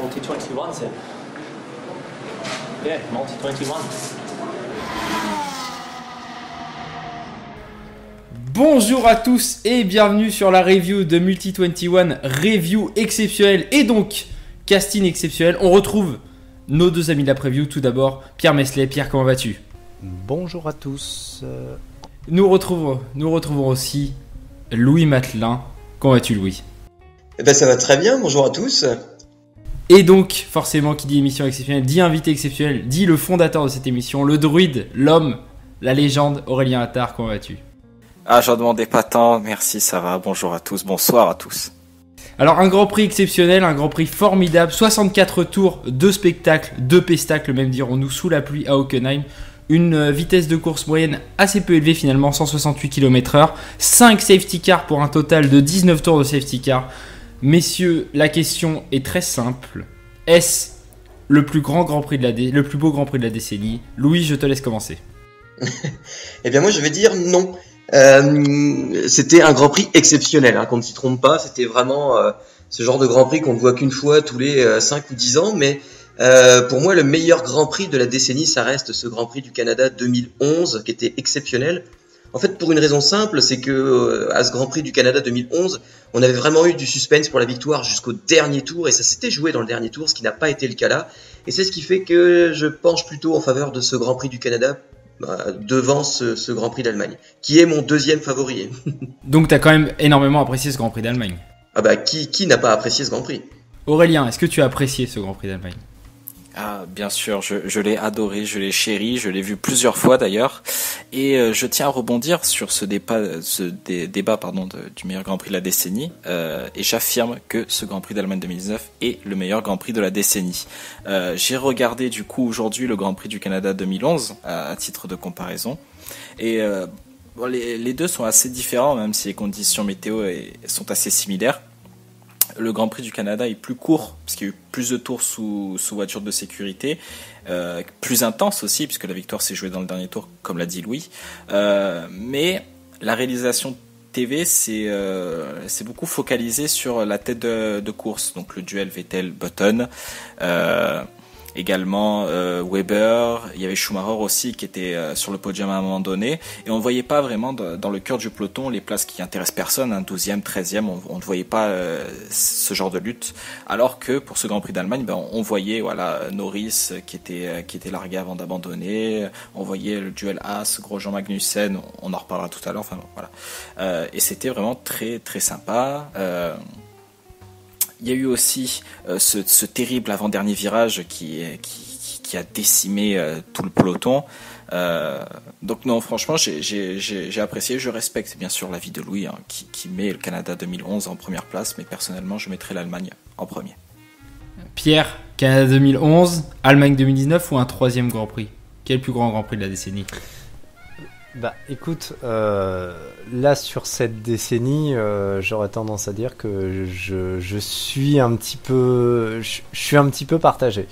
Multi-21, c'est... Yeah, Multi-21. Bonjour à tous et bienvenue sur la review de Multi-21, review exceptionnelle et donc casting exceptionnel. On retrouve nos deux amis de la preview. Tout d'abord, Pierre Mesley. Pierre, comment vas-tu ? Bonjour à tous. Nous retrouvons aussi Louis Matelin. Comment vas-tu, Louis ? Eh ben, ça va très bien, bonjour à tous. Et donc, forcément, qui dit émission exceptionnelle, dit invité exceptionnel, dit le fondateur de cette émission, le druide, l'homme, la légende, Aurélien Attard. Comment vas-tu ? Ah, j'en demandais pas tant, merci, ça va, bonjour à tous, bonsoir à tous. Alors, un Grand Prix exceptionnel, un Grand Prix formidable, 64 tours, 2 spectacles, 2 pestacles, même dirons-nous, sous la pluie à Hockenheim. Une vitesse de course moyenne assez peu élevée finalement, 168 km/h, 5 safety cars pour un total de 19 tours de safety car. Messieurs, la question est très simple. Est-ce le plus beau Grand Prix de la décennie ? Louis, je te laisse commencer. Eh bien moi je vais dire non. C'était un Grand Prix exceptionnel, qu'on ne s'y trompe pas. C'était vraiment ce genre de Grand Prix qu'on ne voit qu'une fois tous les 5 ou 10 ans. Mais pour moi le meilleur Grand Prix de la décennie, ça reste ce Grand Prix du Canada 2011 qui était exceptionnel. En fait, pour une raison simple, c'est que à ce Grand Prix du Canada 2011, on avait vraiment eu du suspense pour la victoire jusqu'au dernier tour, et ça s'était joué dans le dernier tour, ce qui n'a pas été le cas là. Et c'est ce qui fait que je penche plutôt en faveur de ce Grand Prix du Canada devant ce Grand Prix d'Allemagne, qui est mon deuxième favori. Donc tu as quand même énormément apprécié ce Grand Prix d'Allemagne. Ah bah qui n'a pas apprécié ce Grand Prix ? Aurélien, est-ce que tu as apprécié ce Grand Prix d'Allemagne ? Ah, bien sûr, je l'ai adoré, je l'ai chéri, je l'ai vu plusieurs fois d'ailleurs, et je tiens à rebondir sur ce débat du meilleur Grand Prix de la décennie, et j'affirme que ce Grand Prix d'Allemagne 2019 est le meilleur Grand Prix de la décennie. J'ai regardé du coup aujourd'hui le Grand Prix du Canada 2011 à titre de comparaison, et les deux sont assez différents, même si les conditions météo sont assez similaires. Le Grand Prix du Canada est plus court, parce qu'il y a eu plus de tours sous voiture de sécurité, plus intense aussi, puisque la victoire s'est jouée dans le dernier tour, comme l'a dit Louis. Mais la réalisation TV s'est beaucoup focalisée sur la tête de course, donc le duel Vettel-Button. Également Weber, il y avait Schumacher aussi qui était sur le podium à un moment donné, et on ne voyait pas vraiment dans le cœur du peloton les places qui intéressent personne, 12e, 13e, on ne voyait pas ce genre de lutte, alors que pour ce Grand Prix d'Allemagne, on voyait Norris qui était largué avant d'abandonner, on voyait le duel Haas, Grosjean Magnussen, on en reparlera tout à l'heure, et c'était vraiment très très sympa. Il y a eu aussi ce terrible avant-dernier virage qui a décimé tout le peloton. Donc non, franchement, j'ai apprécié. Je respecte bien sûr l'avis de Louis qui met le Canada 2011 en première place, mais personnellement, je mettrai l'Allemagne en premier. Pierre, Canada 2011, Allemagne 2019 ou un troisième Grand Prix ? Quel est le plus grand Grand Prix de la décennie ? Bah écoute, là sur cette décennie, j'aurais tendance à dire que je suis un petit peu partagé.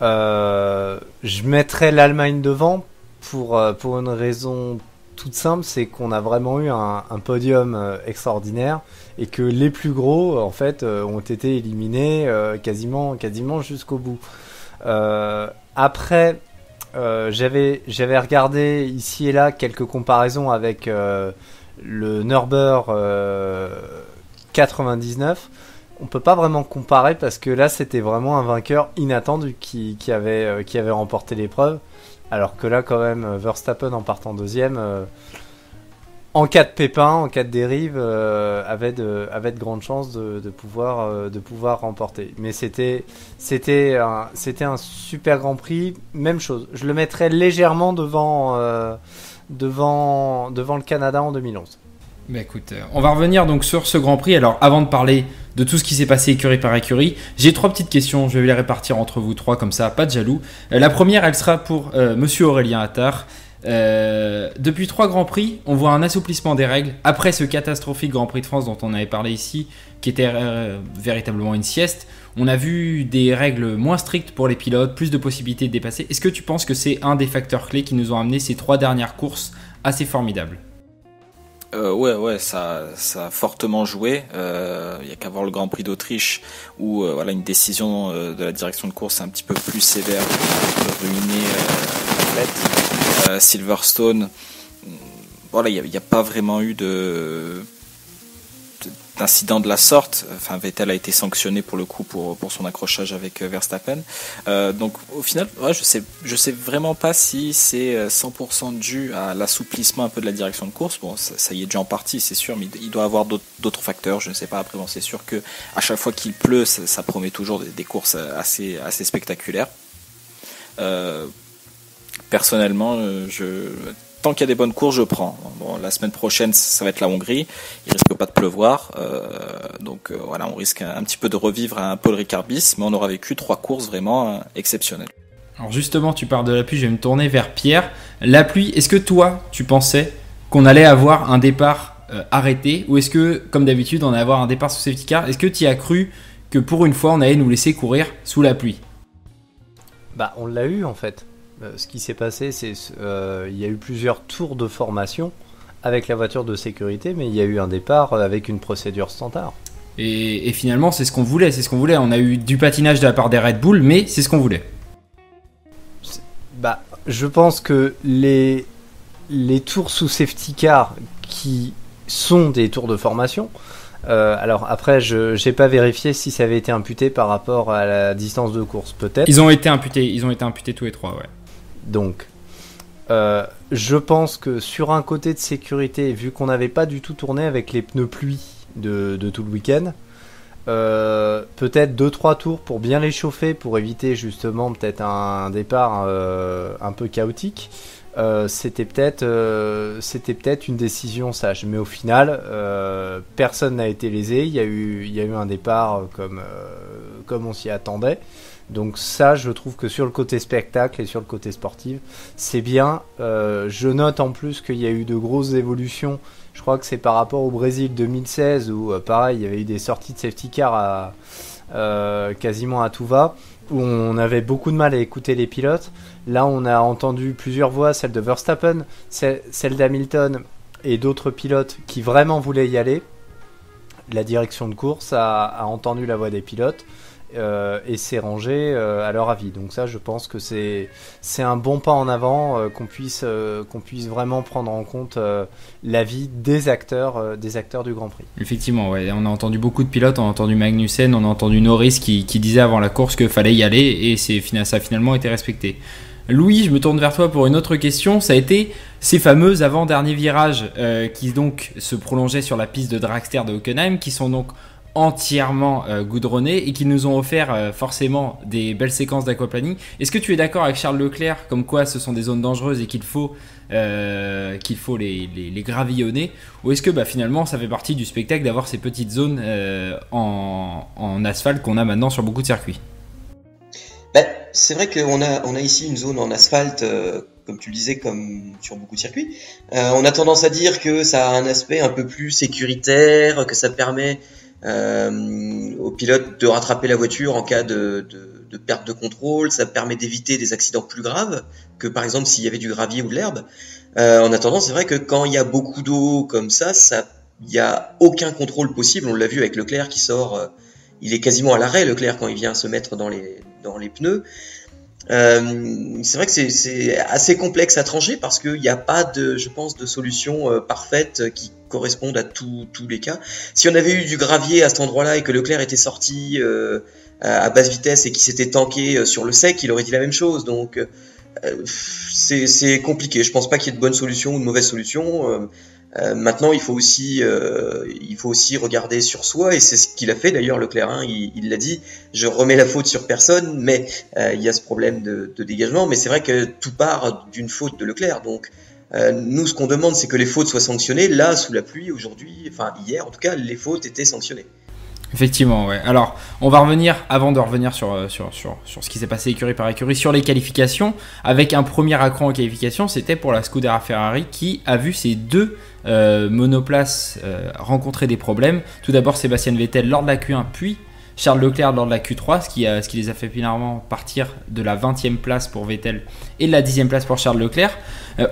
Je mettrais l'Allemagne devant pour une raison toute simple, c'est qu'on a vraiment eu un podium extraordinaire et que les plus gros en fait ont été éliminés quasiment jusqu'au bout. Après. J'avais regardé ici et là quelques comparaisons avec le Nürburgring 99. On peut pas vraiment comparer parce que là c'était vraiment un vainqueur inattendu qui avait remporté l'épreuve, alors que là quand même Verstappen en partant deuxième, en cas de pépin, en cas de dérive, avait de grandes chances de pouvoir remporter. Mais c'était un super Grand Prix. Même chose. Je le mettrais légèrement devant le Canada en 2011. Bah écoute, on va revenir donc sur ce Grand Prix. Alors avant de parler de tout ce qui s'est passé écurie par écurie, j'ai 3 petites questions. Je vais les répartir entre vous 3 comme ça, pas de jaloux. La première, elle sera pour Monsieur Aurélien Attard. Depuis 3 Grands Prix, on voit un assouplissement des règles après ce catastrophique Grand Prix de France dont on avait parlé ici, qui était véritablement une sieste. On a vu des règles moins strictes pour les pilotes, plus de possibilités de dépasser. Est-ce que tu penses que c'est un des facteurs clés qui nous ont amené ces 3 dernières courses assez formidables ? Ouais, ça a fortement joué. Il y a qu'à voir le Grand Prix d'Autriche où voilà, une décision de la direction de course un petit peu plus sévère peut ruiner l'athlète. Silverstone, voilà, il n'y a pas vraiment eu d'incident de la sorte. Enfin, Vettel a été sanctionné pour le coup pour son accrochage avec Verstappen. Donc au final, ouais, je sais vraiment pas si c'est 100% dû à l'assouplissement un peu de la direction de course. Bon, ça y est déjà en partie, c'est sûr, mais il doit avoir d'autres facteurs. Je ne sais pas. Après, bon, c'est sûr que à chaque fois qu'il pleut, ça promet toujours des courses assez spectaculaires. Personnellement, tant qu'il y a des bonnes courses, je prends. Bon, la semaine prochaine, ça va être la Hongrie. Il risque pas de pleuvoir. Donc voilà, on risque un petit peu de revivre un Paul Ricard bis, mais on aura vécu 3 courses vraiment exceptionnelles. Alors justement, tu parles de la pluie, je vais me tourner vers Pierre. La pluie, est-ce que toi, tu pensais qu'on allait avoir un départ arrêté, ou est-ce que, comme d'habitude, on allait avoir un départ sous safety car? Est-ce que tu y as cru que pour une fois, on allait nous laisser courir sous la pluie? Bah, on l'a eu en fait. Ce qui s'est passé, c'est il y a eu plusieurs tours de formation avec la voiture de sécurité, mais il y a eu un départ avec une procédure standard. Et finalement, c'est ce qu'on voulait, On a eu du patinage de la part des Red Bull, mais c'est ce qu'on voulait. Bah, je pense que les tours sous safety car qui sont des tours de formation. Alors après, je n'ai pas vérifié si ça avait été imputé par rapport à la distance de course, peut-être. Ils ont été imputés tous les 3, ouais. Donc, je pense que sur un côté de sécurité, vu qu'on n'avait pas du tout tourné avec les pneus pluie de tout le week-end, peut-être 2-3 tours pour bien les chauffer, pour éviter justement peut-être un départ un peu chaotique. C'était peut-être une décision sage, mais au final personne n'a été lésé. Il y a eu un départ comme on s'y attendait. Donc ça, je trouve que sur le côté spectacle et sur le côté sportif, c'est bien. Je note en plus qu'il y a eu de grosses évolutions. Je crois que c'est par rapport au Brésil 2016 où pareil, il y avait eu des sorties de safety car quasiment à tout va, où on avait beaucoup de mal à écouter les pilotes. Là, on a entendu plusieurs voix, celle de Verstappen, celle d'Hamilton et d'autres pilotes qui vraiment voulaient y aller. La direction de course a entendu la voix des pilotes et s'est rangée à leur avis. Donc ça, je pense que c'est un bon pas en avant, qu'on puisse vraiment prendre en compte l'avis des acteurs du Grand Prix. Effectivement, ouais. On a entendu beaucoup de pilotes, on a entendu Magnussen, on a entendu Norris qui disait avant la course qu'il fallait y aller, et ça a finalement été respecté. Louis, je me tourne vers toi pour une autre question. Ça a été ces fameux avant-derniers virages qui donc se prolongeaient sur la piste de Dragster de Hockenheim, qui sont donc entièrement goudronnés et qui nous ont offert forcément des belles séquences d'aquaplaning. Est-ce que tu es d'accord avec Charles Leclerc comme quoi ce sont des zones dangereuses et qu'il faut les gravillonner, ou est-ce que finalement ça fait partie du spectacle d'avoir ces petites zones en asphalte qu'on a maintenant sur beaucoup de circuits? C'est vrai qu'on a ici une zone en asphalte, comme tu le disais, comme sur beaucoup de circuits. On a tendance à dire que ça a un aspect un peu plus sécuritaire, que ça permet aux pilotes de rattraper la voiture en cas de perte de contrôle, ça permet d'éviter des accidents plus graves que par exemple s'il y avait du gravier ou de l'herbe. En attendant, c'est vrai que quand il y a beaucoup d'eau comme ça, il n'y a aucun contrôle possible. On l'a vu avec Leclerc qui sort, il est quasiment à l'arrêt, Leclerc, quand il vient se mettre dans les pneus. C'est vrai que c'est assez complexe à trancher parce qu'il n'y a pas de solution parfaite qui corresponde à tous les cas. Si on avait eu du gravier à cet endroit-là et que Leclerc était sorti à basse vitesse et qu'il s'était tanké sur le sec, il aurait dit la même chose. Donc c'est compliqué. Je pense pas qu'il y ait de bonne solution ou de mauvaise solution. Maintenant, il faut aussi regarder sur soi, et c'est ce qu'il a fait d'ailleurs Leclerc. Il l'a dit, je remets la faute sur personne, mais il y a ce problème de dégagement. Mais c'est vrai que tout part d'une faute de Leclerc. Donc nous, ce qu'on demande, c'est que les fautes soient sanctionnées. Là, sous la pluie, aujourd'hui, enfin hier en tout cas, les fautes étaient sanctionnées. Effectivement, ouais. Alors, on va revenir, avant de revenir sur ce qui s'est passé écurie par écurie, sur les qualifications, avec un premier accroc en qualification, c'était pour la Scuderia Ferrari qui a vu ses deux monoplaces rencontrer des problèmes. Tout d'abord, Sébastien Vettel lors de la Q1, puis Charles Leclerc lors de la Q3, ce qui les a fait finalement partir de la 20e place pour Vettel et de la 10e place pour Charles Leclerc.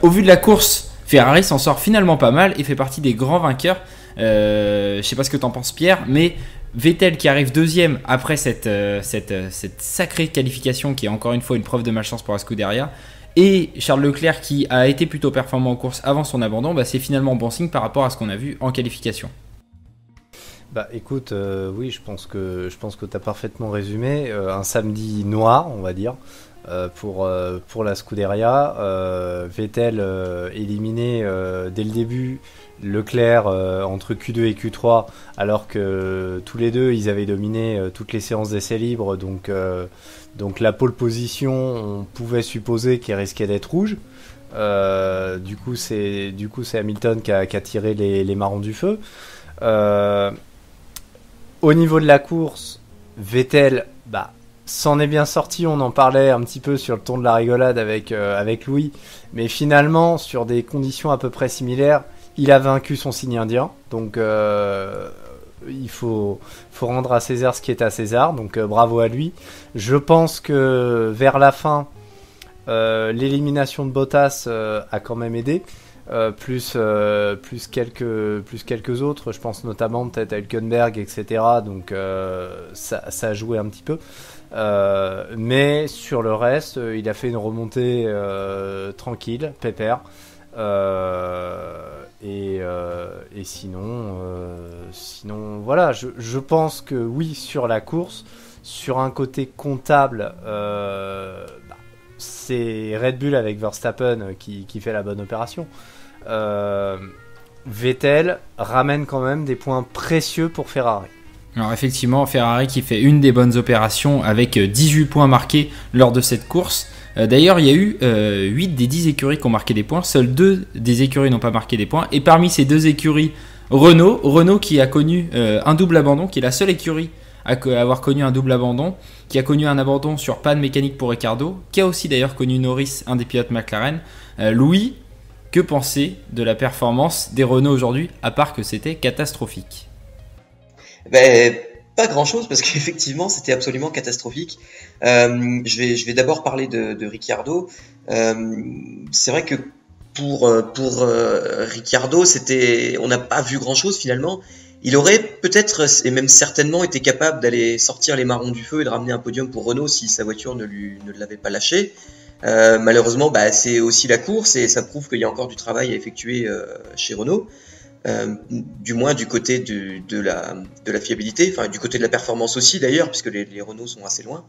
Au vu de la course, Ferrari s'en sort finalement pas mal et fait partie des grands vainqueurs. Je sais pas ce que t'en penses Pierre, mais Vettel qui arrive deuxième après cette sacrée qualification qui est encore une fois une preuve de malchance pour la Scuderia, et Charles Leclerc qui a été plutôt performant en course avant son abandon, c'est finalement bon signe par rapport à ce qu'on a vu en qualification. Bah écoute, oui, je pense que tu as parfaitement résumé. Un samedi noir, on va dire, pour la Scuderia. Vettel éliminé dès le début, Leclerc entre Q2 et Q3, alors que tous les deux ils avaient dominé toutes les séances d'essais libres, donc la pole position on pouvait supposer qu'elle risquait d'être rouge. Du coup c'est Hamilton qui a tiré les marrons du feu. Au niveau de la course, Vettel s'en est bien sorti, on en parlait un petit peu sur le ton de la rigolade avec Louis, mais finalement sur des conditions à peu près similaires, il a vaincu son signe indien, donc il faut rendre à César ce qui est à César, donc bravo à lui. Je pense que vers la fin, l'élimination de Bottas a quand même aidé, plus quelques autres, je pense notamment peut-être à Hülkenberg, etc. Donc ça a joué un petit peu. Mais sur le reste, il a fait une remontée tranquille, pépère. Et sinon voilà, je pense que oui, sur la course, sur un côté comptable, c'est Red Bull avec Verstappen qui fait la bonne opération. Vettel ramène quand même des points précieux pour Ferrari. Alors effectivement, Ferrari qui fait une des bonnes opérations avec 18 points marqués lors de cette course. D'ailleurs, il y a eu 8 des 10 écuries qui ont marqué des points. Seules 2 des écuries n'ont pas marqué des points. Et parmi ces 2 écuries, Renault qui a connu un double abandon, qui est la seule écurie à avoir connu un double abandon, qui a connu un abandon sur panne mécanique pour Ricciardo, qui a aussi d'ailleurs connu Norris, un des pilotes McLaren. Louis, que penser de la performance des Renault aujourd'hui, à part que c'était catastrophique? Pas grand chose, parce qu'effectivement c'était absolument catastrophique. Je vais d'abord parler de Ricciardo. C'est vrai que pour Ricciardo, on n'a pas vu grand chose finalement. Il aurait peut-être et même certainement été capable d'aller sortir les marrons du feu et de ramener un podium pour Renault si sa voiture ne l'avait pas lâché. Malheureusement, c'est aussi la course et ça prouve qu'il y a encore du travail à effectuer chez Renault. Du moins du côté de la fiabilité, enfin du côté de la performance aussi d'ailleurs, puisque les Renault sont assez loin.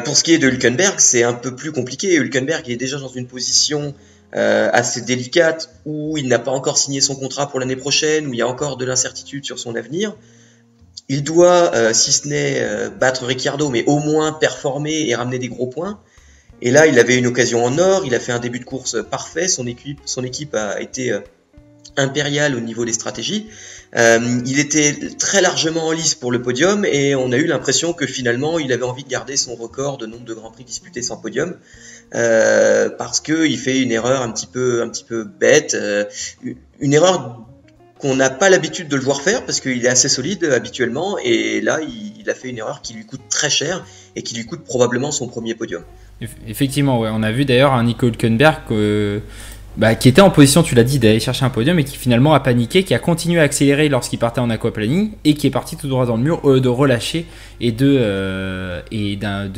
Pour ce qui est de Hülkenberg, c'est un peu plus compliqué. Hülkenberg est déjà dans une position assez délicate où il n'a pas encore signé son contrat pour l'année prochaine, où il y a encore de l'incertitude sur son avenir. Il doit, si ce n'est battre Ricciardo, mais au moins performer et ramener des gros points. Et là, il avait une occasion en or, il a fait un début de course parfait, son équipe a été impérial au niveau des stratégies. Il était très largement en lice pour le podium et on a eu l'impression que finalement il avait envie de garder son record de nombre de grands prix disputés sans podium parce que il fait une erreur un petit peu bête, une erreur qu'on n'a pas l'habitude de le voir faire parce qu'il est assez solide habituellement, et là il a fait une erreur qui lui coûte très cher et qui lui coûte probablement son premier podium. Effectivement, ouais. On a vu d'ailleurs un Nico Hülkenberg qui était en position, tu l'as dit, d'aller chercher un podium et qui finalement a paniqué, qui a continué à accélérer lorsqu'il partait en aquaplaning et qui est parti tout droit dans le mur de relâcher et de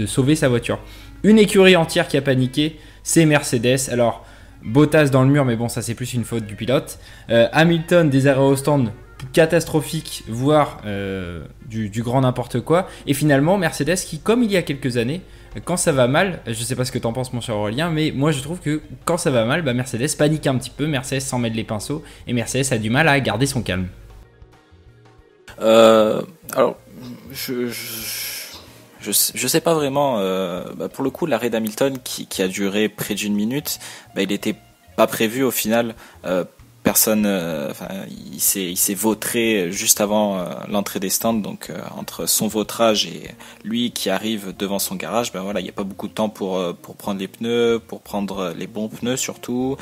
sauver sa voiture. Une écurie entière qui a paniqué, c'est Mercedes. Alors Bottas dans le mur, mais bon, ça c'est plus une faute du pilote. Hamilton, des arrêts au stand catastrophiques, voire du grand n'importe quoi. Et finalement Mercedes qui, comme il y a quelques années, quand ça va mal, je sais pas ce que t'en penses mon cher Aurélien, mais moi je trouve que quand ça va mal, Mercedes panique un petit peu, Mercedes s'en mêle les pinceaux et Mercedes a du mal à garder son calme. Alors, je sais pas vraiment. Pour le coup, l'arrêt d'Hamilton qui a duré près d'une minute, il était pas prévu au final. Personne, il s'est vautré juste avant l'entrée des stands, donc entre son vautrage et lui qui arrive devant son garage, il n'y a pas beaucoup de temps pour prendre les pneus, pour prendre les bons pneus surtout,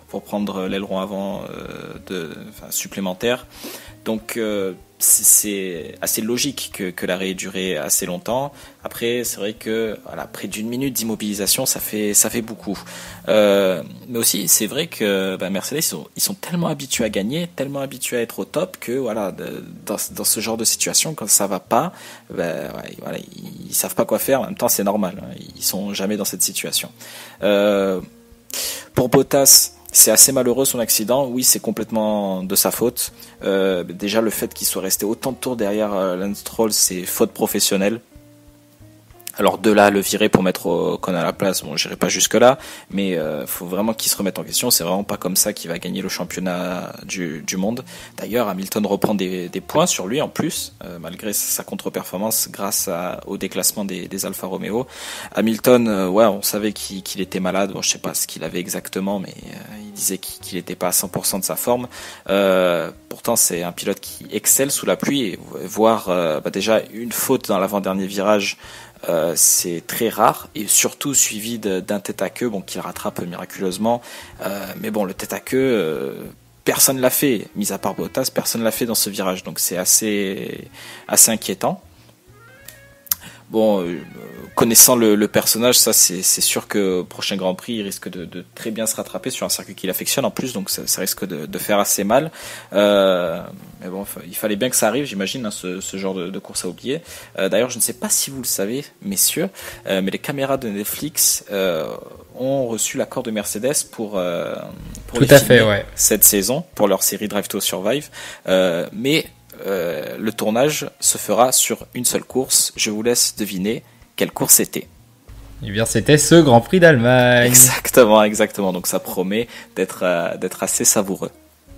pour prendre l'aileron avant supplémentaire. Donc c'est assez logique que l'arrêt ait duré assez longtemps. Après, c'est vrai que près d'une minute d'immobilisation, ça fait beaucoup. Mais aussi, c'est vrai que Mercedes, ils sont tellement habitués à gagner, tellement habitués à être au top que dans ce genre de situation, quand ça va pas, ils savent pas quoi faire. En même temps, c'est normal. Hein, ils sont jamais dans cette situation. Pour Bottas, c'est assez malheureux son accident, oui c'est complètement de sa faute. Déjà le fait qu'il soit resté autant de tours derrière Lance Stroll, c'est faute professionnelle. Alors de là à le virer pour mettre Ocon à la place, bon j'irai pas jusque là, mais faut vraiment qu'il se remette en question. C'est vraiment pas comme ça qu'il va gagner le championnat du monde. D'ailleurs Hamilton reprend des points sur lui en plus, malgré sa contre-performance grâce au déclassement des Alfa Romeo. Hamilton, on savait qu'il était malade. Bon je sais pas ce qu'il avait exactement, mais il disait qu'il était pas à 100% de sa forme. Pourtant c'est un pilote qui excelle sous la pluie et voir déjà une faute dans l'avant-dernier virage. C'est très rare et surtout suivi d'un tête à queue qu'il rattrape miraculeusement, mais bon le tête à queue personne l'a fait, mis à part Bottas, personne l'a fait dans ce virage, donc c'est assez inquiétant. Bon, connaissant le personnage, ça c'est sûr que prochain Grand Prix il risque de très bien se rattraper sur un circuit qu'il affectionne en plus, donc ça risque de faire assez mal. Mais bon, il fallait bien que ça arrive, j'imagine, hein, ce genre de course à oublier. D'ailleurs, je ne sais pas si vous le savez, messieurs, mais les caméras de Netflix ont reçu l'accord de Mercedes pour les filmer cette saison pour leur série Drive to Survive, mais le tournage se fera sur une seule course. Je vous laisse deviner quelle course c'était. Eh bien, c'était ce Grand Prix d'Allemagne. Exactement. Donc, ça promet d'être assez savoureux.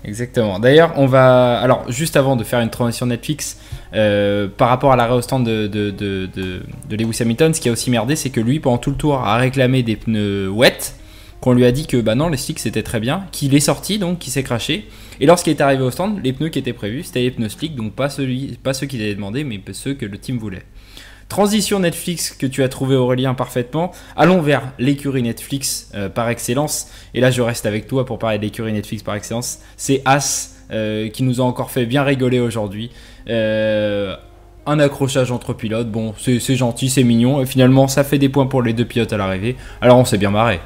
Exactement. D'ailleurs, alors, juste avant de faire une transition Netflix, par rapport à l'arrêt au stand de Lewis Hamilton, ce qui a aussi merdé, c'est que lui, pendant tout le tour, a réclamé des pneus wet. Qu'on lui a dit que non, les slicks c'était très bien, qu'il est sorti donc, qu'il s'est crashé. Et lorsqu'il est arrivé au stand, les pneus qui étaient prévus c'était les pneus slick, donc pas ceux qu'il avait demandé, mais ceux que le team voulait. Transition Netflix que tu as trouvé Aurélien parfaitement. Allons vers l'écurie Netflix par excellence. Et là je reste avec toi pour parler de l'écurie Netflix par excellence. C'est As qui nous a encore fait bien rigoler aujourd'hui. Un accrochage entre pilotes, bon c'est gentil, c'est mignon. Et finalement ça fait des points pour les deux pilotes à l'arrivée. Alors on s'est bien marré.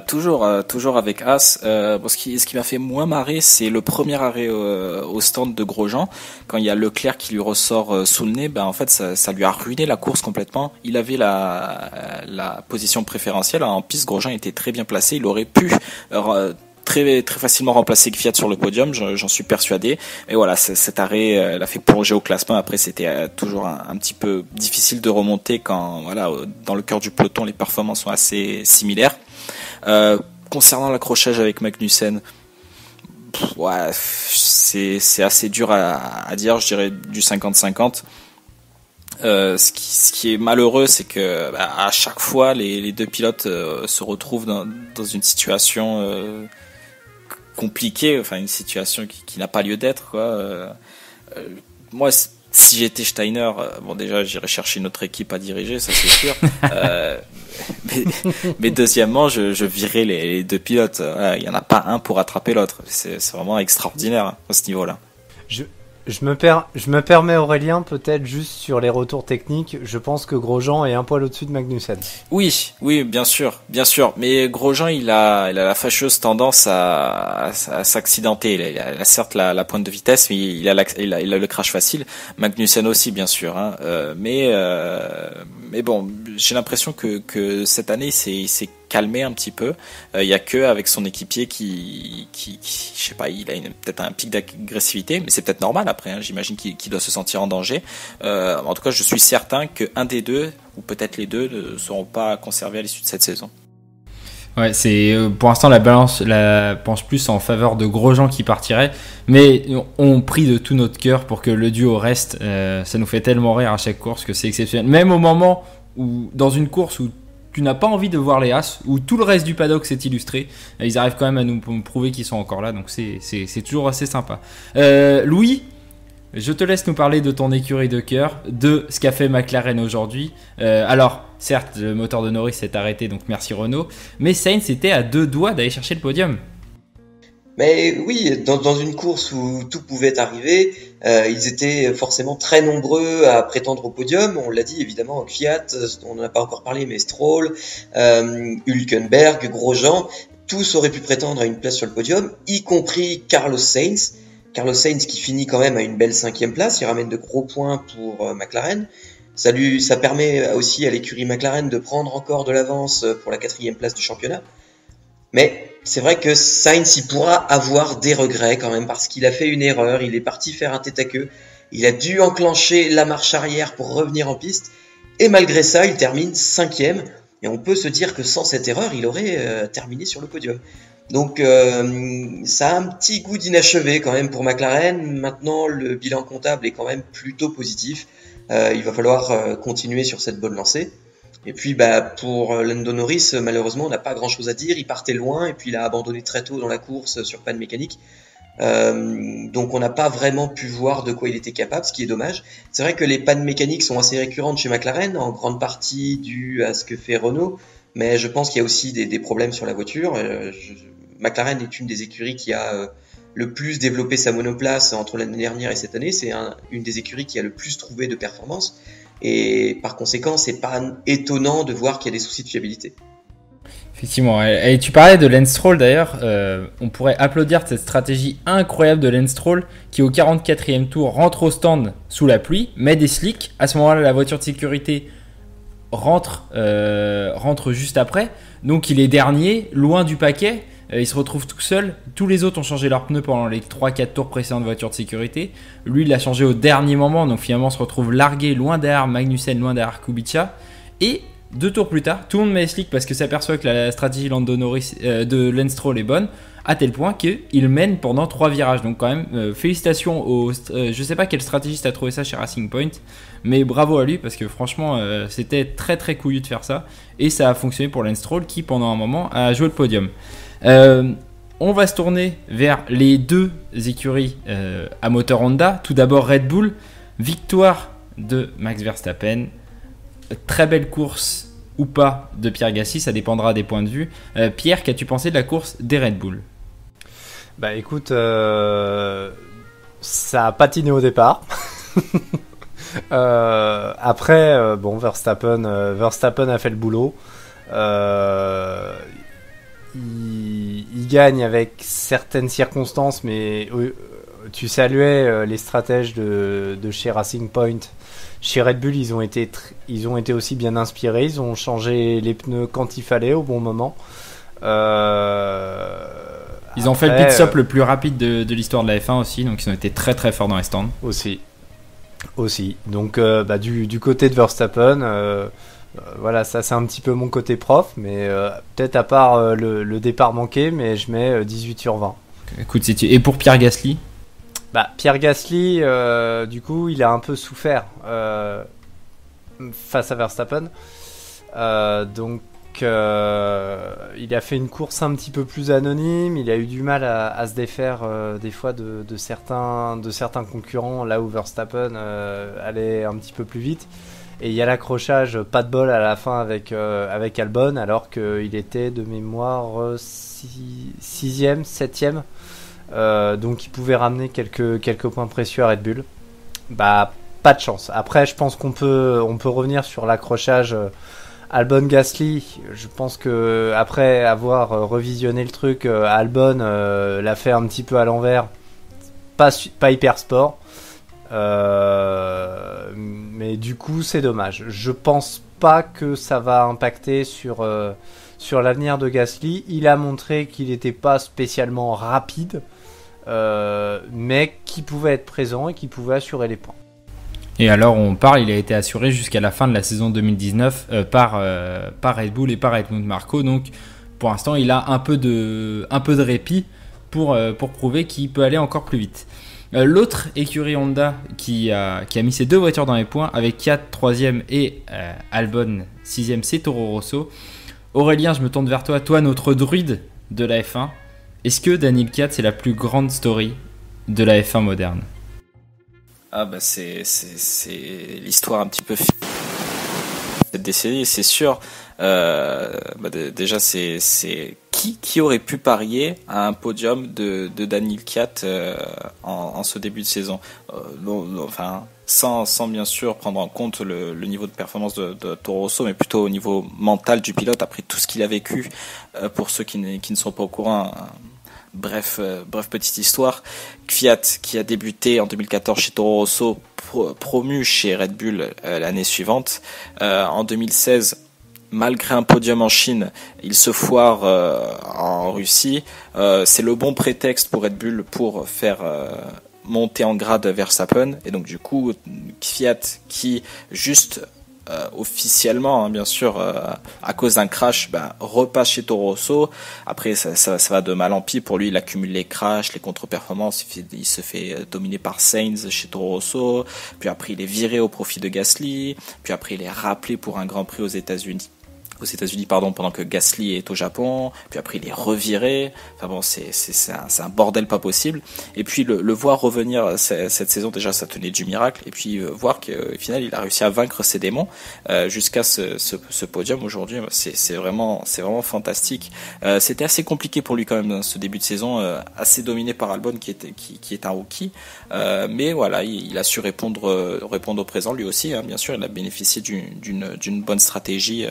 Toujours avec As. Ce qui m'a fait moins marrer, c'est le premier arrêt au stand de Grosjean, quand il y a Leclerc qui lui ressort sous le nez. En fait ça lui a ruiné la course complètement. Il avait la position préférentielle en piste. Grosjean était très bien placé, il aurait pu très très facilement remplacer Kvyat sur le podium, j'en suis persuadé. Et voilà, cet arrêt l'a fait plonger au classement. Après c'était toujours un petit peu difficile de remonter quand dans le cœur du peloton les performances sont assez similaires. Concernant l'accrochage avec Magnussen, c'est assez dur à dire, je dirais du 50-50. Ce qui est malheureux, c'est que à chaque fois les deux pilotes se retrouvent dans une situation compliquée, enfin une situation qui n'a pas lieu d'être, quoi. Moi, si j'étais Steiner, déjà j'irais chercher une autre équipe à diriger, ça c'est sûr. Mais deuxièmement, je virais les deux pilotes. Il y en a pas un pour attraper l'autre. C'est vraiment extraordinaire à ce niveau-là. Je me permets Aurélien, peut-être juste sur les retours techniques, je pense que Grosjean est un poil au-dessus de Magnussen. Oui, bien sûr. Mais Grosjean, il a la fâcheuse tendance à s'accidenter. Il a certes la pointe de vitesse, mais il a le crash facile. Magnussen aussi, bien sûr. Hein. Mais bon, j'ai l'impression que cette année, il s'est calmé un petit peu. Il y a que avec son équipier qui je sais pas, il a peut-être un pic d'agressivité, mais c'est peut-être normal après. Hein, j'imagine qu'il doit se sentir en danger. En tout cas, je suis certain qu'un des deux, ou peut-être les deux, ne seront pas conservés à l'issue de cette saison. Ouais, c'est pour l'instant la balance penche plus en faveur de Grosjean qui partirait, mais on prie de tout notre cœur pour que le duo reste. Ça nous fait tellement rire à chaque course que c'est exceptionnel. Même au moment où, dans une course où tu n'as pas envie de voir les As, où tout le reste du paddock s'est illustré, ils arrivent quand même à nous prouver qu'ils sont encore là, donc c'est toujours assez sympa. Louis, je te laisse nous parler de ton écurie de cœur, de ce qu'a fait McLaren aujourd'hui. Alors, certes, le moteur de Norris s'est arrêté, donc merci Renault, mais Sainz était à 2 doigts d'aller chercher le podium. Mais oui, dans une course où tout pouvait arriver, ils étaient forcément très nombreux à prétendre au podium. On l'a dit évidemment, Kvyat, on n'en a pas encore parlé, mais Stroll, Hülkenberg, Grosjean, tous auraient pu prétendre à une place sur le podium, y compris Carlos Sainz. Carlos Sainz qui finit quand même à une belle 5e place, il ramène de gros points pour McLaren. Ça permet aussi à l'écurie McLaren de prendre encore de l'avance pour la 4e place du championnat. Mais c'est vrai que Sainz, il pourra avoir des regrets quand même parce qu'il a fait une erreur, il est parti faire un tête-à-queue, il a dû enclencher la marche arrière pour revenir en piste, et malgré ça, il termine 5e, et on peut se dire que sans cette erreur, il aurait terminé sur le podium. Donc ça a un petit goût d'inachevé quand même pour McLaren. Maintenant, le bilan comptable est quand même plutôt positif, il va falloir continuer sur cette bonne lancée. Et puis pour Lando Norris, malheureusement, on n'a pas grand-chose à dire. Il partait loin et puis il a abandonné très tôt dans la course sur panne mécanique. Donc on n'a pas vraiment pu voir de quoi il était capable, ce qui est dommage. C'est vrai que les pannes mécaniques sont assez récurrentes chez McLaren, en grande partie due à ce que fait Renault, mais je pense qu'il y a aussi des problèmes sur la voiture. McLaren est une des écuries qui a le plus développé sa monoplace entre l'année dernière et cette année. C'est une des écuries qui a le plus trouvé de performance. Et par conséquent, c'est pas étonnant de voir qu'il y a des soucis de fiabilité. Effectivement, et tu parlais de Lance Stroll d'ailleurs, on pourrait applaudir cette stratégie incroyable de Lance Stroll qui au 44e tour rentre au stand sous la pluie, met des slicks, à ce moment-là la voiture de sécurité rentre juste après, donc il est dernier, loin du paquet. Il se retrouve tout seul, tous les autres ont changé leurs pneus pendant les 3-4 tours précédents de voiture de sécurité. Lui, il a changé au dernier moment, donc finalement, on se retrouve largué loin derrière Magnussen, loin derrière Kubica. Et 2 tours plus tard, tout le monde met les slicks parce que s'aperçoit que la stratégie Lando Norris, de Lance Stroll est bonne, à tel point qu'il mène pendant 3 virages. Donc quand même, félicitations au... je sais pas quel stratégiste a trouvé ça chez Racing Point, mais bravo à lui parce que franchement, c'était très très couillu de faire ça. Et ça a fonctionné pour Lance Stroll qui, pendant un moment, a joué le podium. On va se tourner vers les 2 écuries à moteur Honda. Tout d'abord Red Bull, victoire de Max Verstappen, très belle course ou pas de Pierre Gasly, ça dépendra des points de vue. Pierre, qu'as-tu pensé de la course des Red Bull ? Bah écoute, ça a patiné au départ. Après, bon, Verstappen a fait le boulot. Il gagne avec certaines circonstances, mais tu saluais les stratèges de chez Racing Point. Chez Red Bull, ils ont été aussi bien inspirés. Ils ont changé les pneus quand il fallait, au bon moment. Ils ont fait le pit stop le plus rapide de l'histoire de la F1 aussi, donc ils ont été très très forts dans les stands. Aussi. Donc du côté de Verstappen, voilà, ça c'est un petit peu mon côté prof, mais peut-être à part le départ manqué, mais je mets 18 sur 20. Écoute, et pour Pierre Gasly ? Pierre Gasly, du coup, il a un peu souffert face à Verstappen. Donc, il a fait une course un petit peu plus anonyme. Il a eu du mal à se défaire des fois de certains concurrents, là où Verstappen allait un petit peu plus vite. Et il y a l'accrochage, pas de bol à la fin avec Albon, alors qu'il était de mémoire 6e, 7e. Donc il pouvait ramener quelques points précieux à Red Bull. Pas de chance. Après, je pense qu'on peut revenir sur l'accrochage Albon-Gasly. Je pense que après avoir revisionné le truc, Albon l'a fait un petit peu à l'envers. Pas hyper sport. Mais du coup, c'est dommage. Je pense pas que ça va impacter sur l'avenir de Gasly. Il a montré qu'il n'était pas spécialement rapide, mais qu'il pouvait être présent et qu'il pouvait assurer les points. Et alors il a été assuré jusqu'à la fin de la saison 2019 par Red Bull et par Helmut Marko. Donc pour l'instant, il a un peu de répit pour prouver qu'il peut aller encore plus vite. L'autre écurie Honda qui a mis ses 2 voitures dans les points avec Kvyat 3e et Albon 6e, c'est Toro Rosso. Aurélien, je me tourne vers toi, notre druide de la F1. Est-ce que Daniel Kvyat c'est la plus grande story de la F1 moderne ? Ah bah c'est l'histoire un petit peu cette décennie, c'est sûr. Déjà c'est qui aurait pu parier à un podium de Daniil Kvyat en ce début de saison, enfin sans bien sûr prendre en compte le niveau de performance de Toro Rosso, mais plutôt au niveau mental du pilote après tout ce qu'il a vécu. Pour ceux qui ne sont pas au courant, bref petite histoire. Kvyat qui a débuté en 2014 chez Toro Rosso, promu chez Red Bull l'année suivante. En 2016, malgré un podium en Chine, il se foire en Russie. C'est le bon prétexte pour Red Bull pour faire monter en grade Verstappen. Et donc du coup, Kvyat qui juste officiellement, hein, bien sûr, à cause d'un crash, repasse chez Toro Rosso. Après, ça va de mal en pis pour lui. Il accumule les crashs, les contre-performances. Il se fait dominer par Sainz chez Toro Rosso. Puis après, il est viré au profit de Gasly. Puis après, il est rappelé pour un Grand Prix aux États-Unis, pendant que Gasly est au Japon. Puis après il est reviré. Enfin bon, c'est un bordel pas possible. Et puis le voir revenir cette saison, déjà ça tenait du miracle. Et puis voir qu'au final il a réussi à vaincre ses démons jusqu'à ce podium aujourd'hui, c'est vraiment fantastique. C'était assez compliqué pour lui quand même ce début de saison, assez dominé par Albon qui est un rookie. Mais voilà, il a su répondre au présent lui aussi, hein. Bien sûr, il a bénéficié d'une bonne stratégie.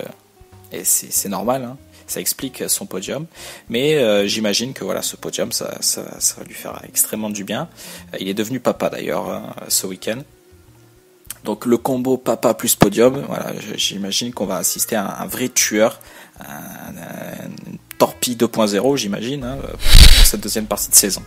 Et c'est normal, hein. Ça explique son podium. Mais j'imagine que voilà, ce podium, ça va lui faire extrêmement du bien. Il est devenu papa d'ailleurs ce week-end. Donc le combo papa plus podium, voilà, j'imagine qu'on va assister à un vrai tueur, un torpille 2.0, j'imagine, hein, pour cette deuxième partie de saison.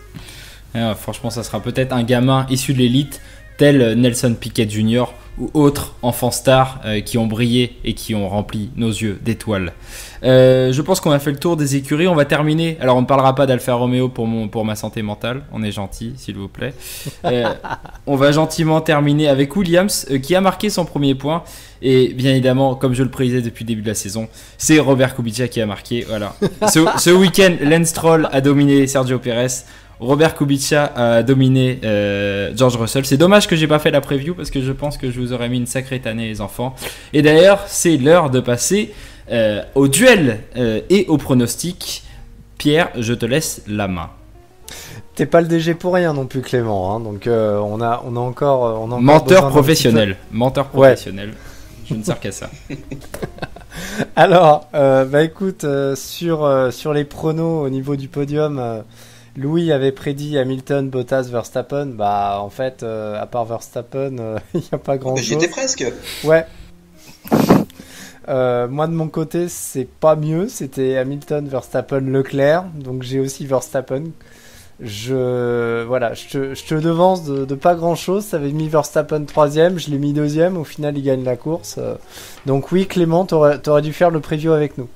Franchement, ça sera peut-être un gamin issu de l'élite, tel Nelson Piquet Jr. ou autres enfants stars qui ont brillé et qui ont rempli nos yeux d'étoiles. Je pense qu'on a fait le tour des écuries. On va terminer. Alors, on ne parlera pas d'Alfa Romeo pour ma santé mentale. On est gentil, s'il vous plaît. On va gentiment terminer avec Williams qui a marqué son premier point. Et bien évidemment, comme je le prédisais depuis le début de la saison, c'est Robert Kubica qui a marqué. Voilà. Ce week-end, Lance Stroll a dominé Sergio Pérez. Robert Kubica a dominé George Russell. C'est dommage que j'ai pas fait la preview parce que je pense que je vous aurais mis une sacrée tannée, les enfants. Et d'ailleurs, c'est l'heure de passer au duel et au pronostic. Pierre, je te laisse la main. T'es pas le DG pour rien non plus, Clément, hein. Donc on a encore menteur professionnel. Menteur professionnel. Ouais. Je ne sers qu'à ça. Alors, écoute, sur les pronos au niveau du podium. Louis avait prédit Hamilton, Bottas, Verstappen. En fait, à part Verstappen, il n'y a pas grand-chose. J'étais presque. Ouais. Moi, de mon côté, c'est pas mieux. C'était Hamilton, Verstappen, Leclerc. Donc, j'ai aussi Verstappen. Je te devance de pas grand-chose. Ça avait mis Verstappen 3ème. Je l'ai mis 2ème. Au final, il gagne la course. Donc, oui, Clément, t'aurais dû faire le preview avec nous.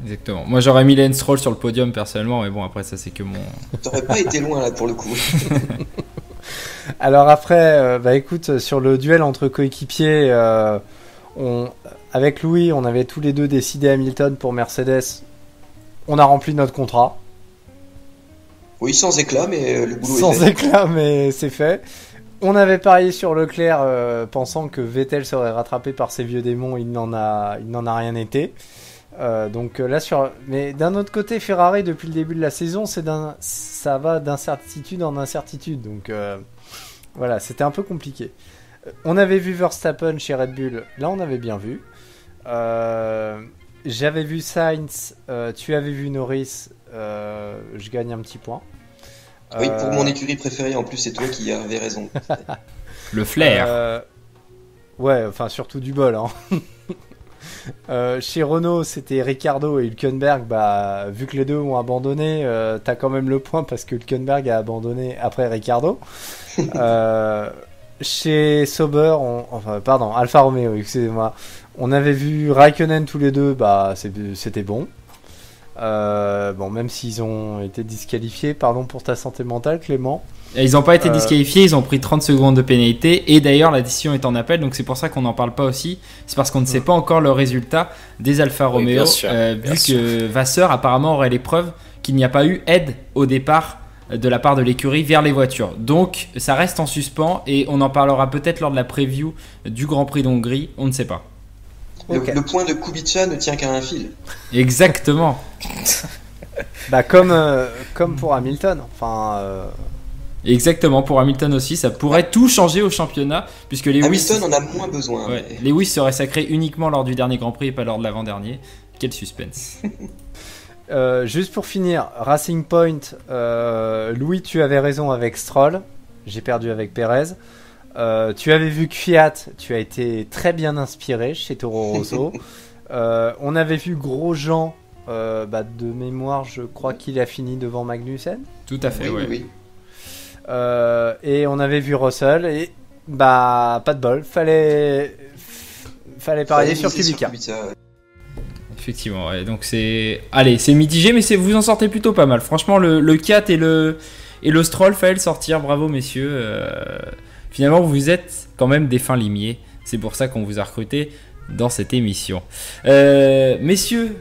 Exactement. Moi j'aurais mis Lance Stroll sur le podium personnellement, mais bon après ça c'est que mon... T'aurais pas été loin là pour le coup. Alors après, écoute, sur le duel entre coéquipiers, avec Louis, on avait tous les deux décidé Hamilton pour Mercedes. On a rempli notre contrat. Oui, sans éclat, mais le boulot est fait. Sans éclat, mais c'est fait. On avait parié sur Leclerc, pensant que Vettel serait rattrapé par ses vieux démons. Il n'en a rien été. Donc là mais d'un autre côté, Ferrari depuis le début de la saison, ça va d'incertitude en incertitude. Donc voilà, c'était un peu compliqué. On avait vu Verstappen chez Red Bull, là on avait bien vu. J'avais vu Sainz, tu avais vu Norris, je gagne un petit point. Oui, pour mon écurie préférée, en plus c'est toi qui avais raison. Le flair. Ouais, enfin surtout du bol, hein. Chez Renault, c'était Ricciardo et Hülkenberg. Vu que les deux ont abandonné, t'as quand même le point parce que Hülkenberg a abandonné après Ricciardo. Chez Sauber, Alfa Romeo, excusez-moi, on avait vu Raikkonen tous les deux, c'était bon. Même s'ils ont été disqualifiés, pardon pour ta santé mentale, Clément. Ils n'ont pas été disqualifiés, ils ont pris 30 secondes de pénalité et d'ailleurs la décision est en appel, donc c'est pour ça qu'on n'en parle pas aussi. C'est parce qu'on ne sait pas encore le résultat des Alfa Romeo, vu que Vasseur apparemment aurait les preuves qu'il n'y a pas eu aide au départ de la part de l'écurie vers les voitures. Donc ça reste en suspens et on en parlera peut-être lors de la preview du Grand Prix d'Hongrie, on ne sait pas. Le point de Kubica ne tient qu'à un fil. Exactement. Bah comme pour Hamilton. Exactement, pour Hamilton aussi, ça pourrait tout changer au championnat puisque Lewis, Hamilton en a moins besoin. Ouais, Lewis serait sacré uniquement lors du dernier Grand Prix et pas lors de l'avant-dernier. Quel suspense. Juste pour finir, Racing Point, Louis, tu avais raison avec Stroll, j'ai perdu avec Perez. Tu avais vu Kvyat, tu as été très bien inspiré chez Toro Rosso. On avait vu Grosjean, de mémoire, je crois qu'il a fini devant Magnussen. Tout à fait, oui. Et on avait vu Russell, et pas de bol, fallait parier sur Kubica. Effectivement, ouais. Donc c'est mitigé, mais vous en sortez plutôt pas mal. Franchement, le 4 et le Stroll, fallait le sortir. Bravo, messieurs. Finalement, vous êtes quand même des fins limiers. C'est pour ça qu'on vous a recruté dans cette émission. Messieurs,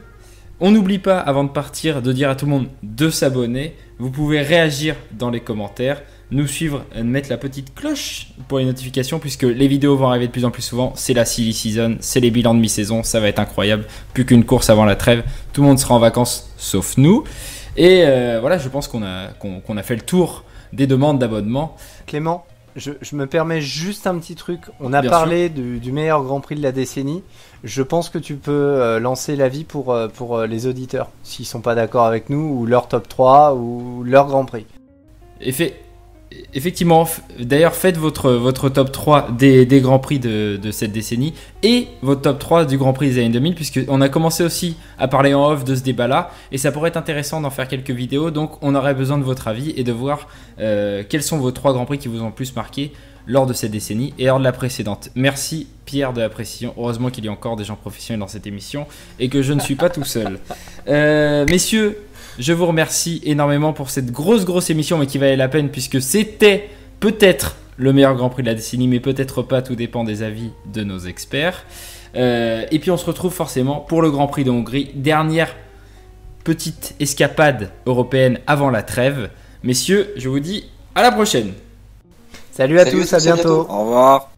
on n'oublie pas, avant de partir, de dire à tout le monde de s'abonner. Vous pouvez réagir dans les commentaires, nous suivre, mettre la petite cloche pour les notifications, puisque les vidéos vont arriver de plus en plus souvent. C'est la silly season, c'est les bilans de mi-saison, ça va être incroyable. Plus qu'une course avant la trêve, tout le monde sera en vacances, sauf nous. Et voilà, je pense qu'on a fait le tour des demandes d'abonnement. Clément, je me permets juste un petit truc. On a Bien parlé du meilleur Grand Prix de la décennie. Je pense que tu peux lancer l'avis pour les auditeurs, s'ils sont pas d'accord avec nous, ou leur top 3, ou leur Grand Prix. Effectivement, d'ailleurs faites votre top 3 des Grands Prix de cette décennie et votre top 3 du Grand Prix des années 2000, puisqu'on a commencé aussi à parler en off de ce débat-là et ça pourrait être intéressant d'en faire quelques vidéos, donc on aurait besoin de votre avis et de voir quels sont vos 3 Grands Prix qui vous ont le plus marqué lors de cette décennie et lors de la précédente. Merci Pierre de la précision, heureusement qu'il y a encore des gens professionnels dans cette émission et que je ne suis pas tout seul. Messieurs, je vous remercie énormément pour cette grosse émission, mais qui valait la peine puisque c'était peut-être le meilleur Grand Prix de la décennie, mais peut-être pas, tout dépend des avis de nos experts. Et puis on se retrouve forcément pour le Grand Prix de Hongrie, dernière petite escapade européenne avant la trêve. Messieurs, je vous dis à la prochaine. Salut à tous, à bientôt. Au revoir.